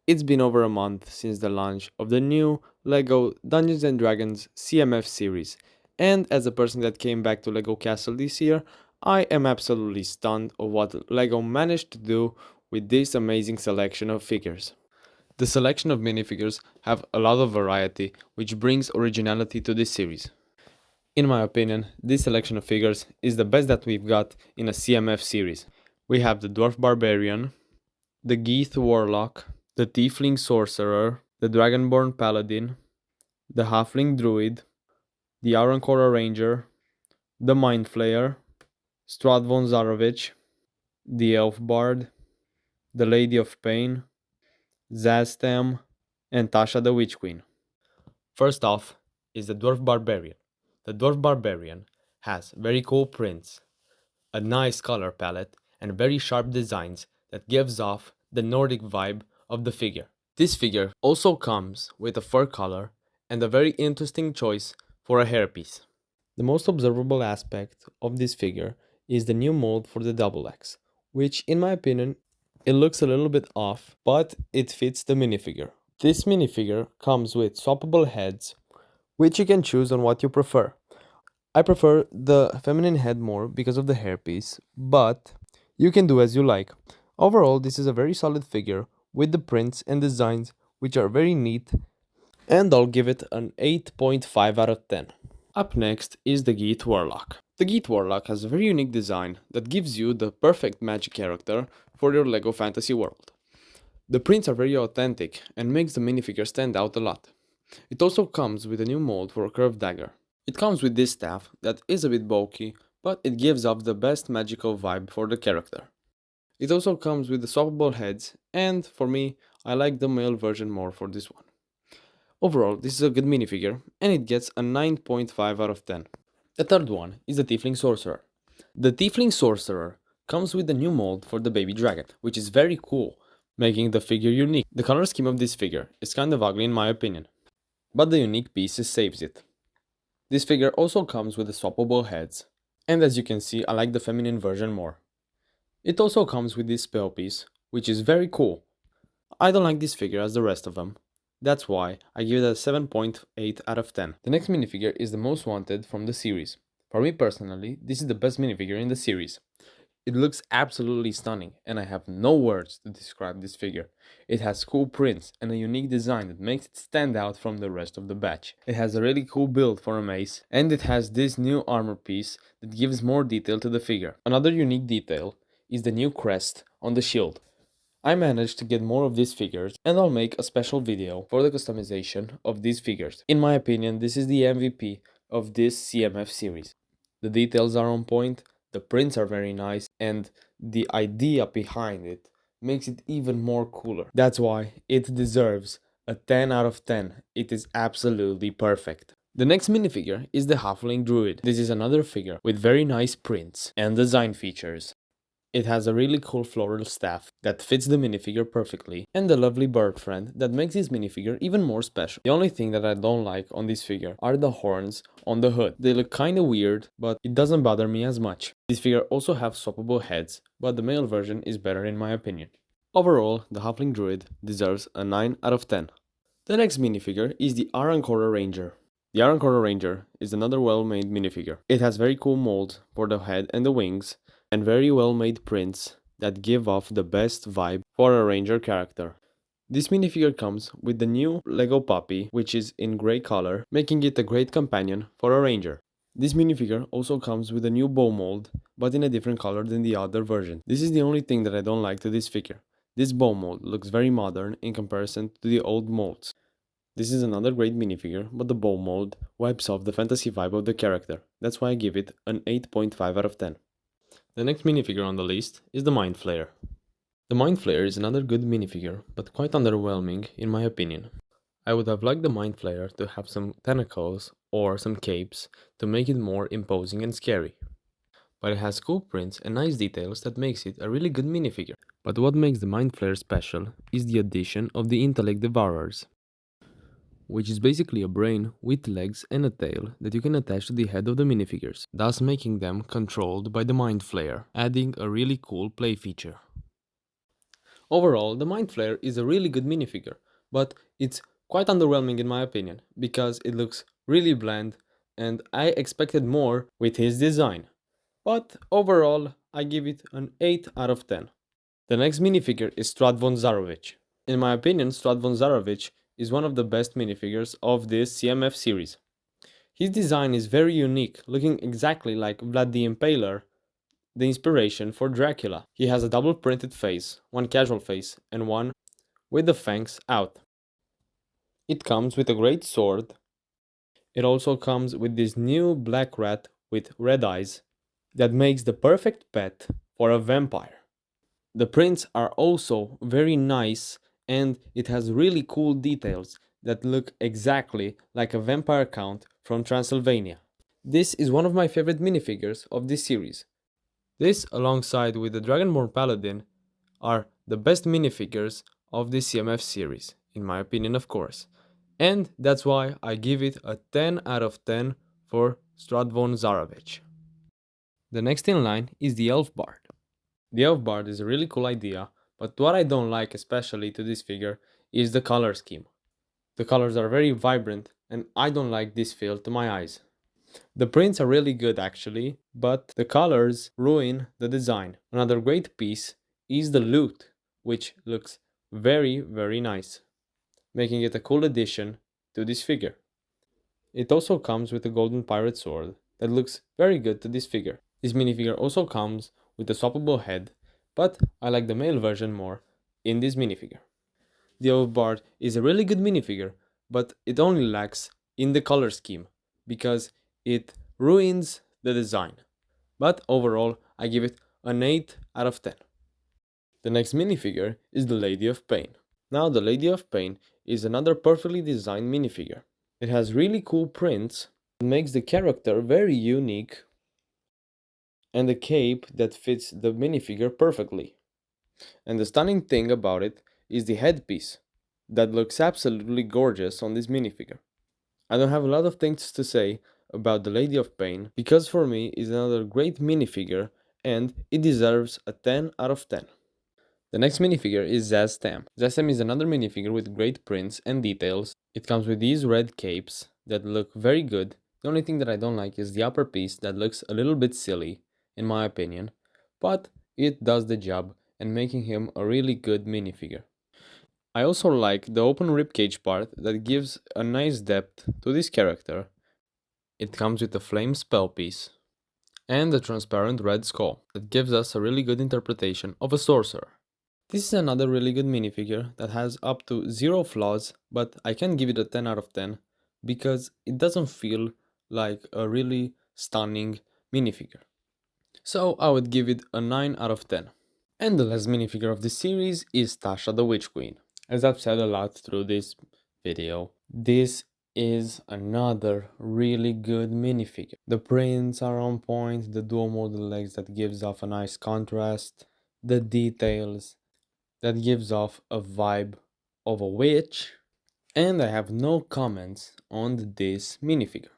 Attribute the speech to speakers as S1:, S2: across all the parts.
S1: It's been over a month since the launch of the new LEGO Dungeons & Dragons CMF series, and as a person that came back to LEGO Castle this year, I am absolutely stunned of what LEGO managed to do with this amazing selection of figures. The selection of minifigures have a lot of variety, which brings originality to this series. In my opinion, this selection of figures is the best that we've got in a CMF series. We have the Dwarf Barbarian, the Geeth Warlock, the Tiefling Sorcerer, the Dragonborn Paladin, the Halfling Druid, the Arancora Ranger, the Mind Flayer, Stradvon Zarovich, the Elf Bard, the Lady of Pain, Zastam, and Tasha the Witch Queen. First off is the Dwarf Barbarian. The Dwarf Barbarian has very cool prints, a nice color palette, and very sharp designs that gives off the Nordic vibe of the figure. This figure also comes with a fur color and a very interesting choice for a hairpiece. The most observable aspect of this figure is the new mold for the double X, which in my opinion it looks a little bit off, but it fits the minifigure. This minifigure comes with swappable heads, which you can choose on what you prefer. I prefer the feminine head more because of the hairpiece, but you can do as you like. Overall, this is a very solid figure with the prints and designs which are very neat, and I'll give it an 8.5 out of 10. Up next is the Geeth Warlock. The Geeth Warlock has a very unique design that gives you the perfect magic character for your LEGO fantasy world. The prints are very authentic and makes the minifigure stand out a lot. It also comes with a new mold for a curved dagger. It comes with this staff that is a bit bulky, but it gives off the best magical vibe for the character. It also comes with the swappable heads, and for me, I like the male version more for this one. Overall, this is a good minifigure, and it gets a 9.5 out of 10. The third one is the Tiefling Sorcerer. The Tiefling Sorcerer comes with the new mold for the baby dragon, which is very cool, making the figure unique. The color scheme of this figure is kind of ugly in my opinion, but the unique pieces saves it. This figure also comes with the swappable heads, and as you can see, I like the feminine version more. It also comes with this spell piece, which is very cool. I don't like this figure as the rest of them. That's why I give it a 7.8 out of 10. The next minifigure is the most wanted from the series. For me personally, this is the best minifigure in the series. It looks absolutely stunning, and I have no words to describe this figure. It has cool prints and a unique design that makes it stand out from the rest of the batch. It has a really cool build for a mace, and it has this new armor piece that gives more detail to the figure. Another unique detail is the new crest on the shield. I managed to get more of these figures, and I'll make a special video for the customization of these figures. In my opinion, this is the MVP of this CMF series. The details are on point, the prints are very nice, and the idea behind it makes it even more cooler. That's why it deserves a 10 out of 10. It is absolutely perfect. The next minifigure is the Halfling Druid. This is another figure with very nice prints and design features. It has a really cool floral staff that fits the minifigure perfectly, and a lovely bird friend that makes this minifigure even more special. The only thing that I don't like on this figure are the horns on the hood. They look kinda weird, but it doesn't bother me as much. This figure also has swappable heads, but the male version is better in my opinion. Overall, the Halfling Druid deserves a 9 out of 10. The next minifigure is the Arancora Ranger. The Arancora Ranger is another well-made minifigure. It has very cool molds for the head and the wings, and very well made prints that give off the best vibe for a ranger character. This minifigure comes with the new Lego puppy, which is in grey color, making it a great companion for a ranger. This minifigure also comes with a new bow mold, but in a different color than the other version. This is the only thing that I don't like to this figure. This bow mold looks very modern in comparison to the old molds. This is another great minifigure, but the bow mold wipes off the fantasy vibe of the character. That's why I give it an 8.5 out of 10. The next minifigure on the list is the Mind Flayer. The Mind Flayer is another good minifigure, but quite underwhelming in my opinion. I would have liked the Mind Flayer to have some tentacles or some capes to make it more imposing and scary. But it has cool prints and nice details that makes it a really good minifigure. But what makes the Mind Flayer special is the addition of the Intellect Devourers, which is basically a brain with legs and a tail that you can attach to the head of the minifigures, thus making them controlled by the Mind Flayer, adding a really cool play feature. Overall, the Mind Flayer is a really good minifigure, but it's quite underwhelming in my opinion, because it looks really bland and I expected more with his design. But overall, I give it an 8 out of 10. The next minifigure is Strad von Zarovich. In my opinion, Strad von Zarovich is one of the best minifigures of this CMF series. His design is very unique, looking exactly like Vlad the Impaler, the inspiration for Dracula. He has a double printed face, one casual face, and one with the fangs out. It comes with a great sword. It also comes with this new black rat with red eyes that makes the perfect pet for a vampire. The prints are also very nice and it has really cool details that look exactly like a vampire count from Transylvania. This is one of my favorite minifigures of this series. This, alongside with the Dragonborn Paladin, are the best minifigures of the CMF series, in my opinion, of course. And that's why I give it a 10 out of 10 for Strad von Zarovich. The next in line is the Elf Bard. The Elf Bard is a really cool idea, but what I don't like especially to this figure is the color scheme. The colors are very vibrant and I don't like this feel to my eyes. The prints are really good actually, but the colors ruin the design. Another great piece is the loot, which looks very nice, making it a cool addition to this figure. It also comes with a golden pirate sword that looks very good to this figure. This minifigure also comes with a swappable head, but I like the male version more in this minifigure. The Elf Bard is a really good minifigure, but it only lacks in the color scheme, because it ruins the design. But overall, I give it an 8 out of 10. The next minifigure is the Lady of Pain. Now, the Lady of Pain is another perfectly designed minifigure. It has really cool prints, it makes the character very unique, and a cape that fits the minifigure perfectly. And the stunning thing about it is the headpiece that looks absolutely gorgeous on this minifigure. I don't have a lot of things to say about the Lady of Pain because for me it's another great minifigure and it deserves a 10 out of 10. The next minifigure is Zaztam. Zaztam is another minifigure with great prints and details. It comes with these red capes that look very good. The only thing that I don't like is the upper piece that looks a little bit silly, in my opinion, but it does the job and making him a really good minifigure. I also like the open ribcage part that gives a nice depth to this character. It comes with a flame spell piece and a transparent red skull that gives us a really good interpretation of a sorcerer. This is another really good minifigure that has up to 0 flaws, but I can give it a 10 out of 10 because it doesn't feel like a really stunning minifigure. So I would give it a 9 out of 10. And the last minifigure of this series is Tasha the Witch Queen. As I've said a lot through this video, this is another really good minifigure. The prints are on point, the dual model legs that gives off a nice contrast, the details that gives off a vibe of a witch, and I have no comments on this minifigure.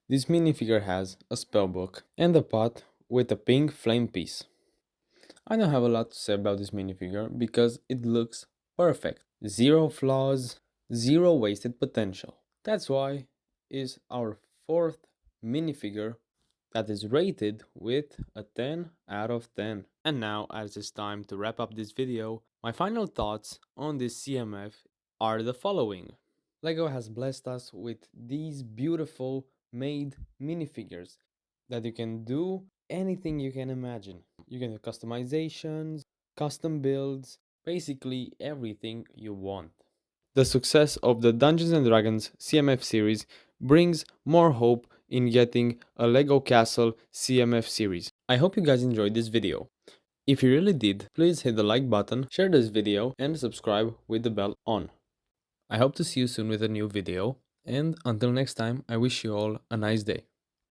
S1: This minifigure has a spellbook and a pot with a pink flame piece. I don't have a lot to say about this minifigure because it looks perfect. 0 flaws, 0 wasted potential. That's why is our 4th minifigure that is rated with a 10 out of 10. And now, as it's time to wrap up this video, my final thoughts on this CMF are the following. LEGO has blessed us with these beautiful made minifigures that you can do anything you can imagine. You can do customizations, custom builds, basically everything you want. The success of the Dungeons and Dragons CMF series brings more hope in getting a LEGO Castle CMF series. I hope you guys enjoyed this video. If you really did, please hit the like button, share this video and subscribe with the bell on. I hope to see you soon with a new video, and until next time, I wish you all a nice day.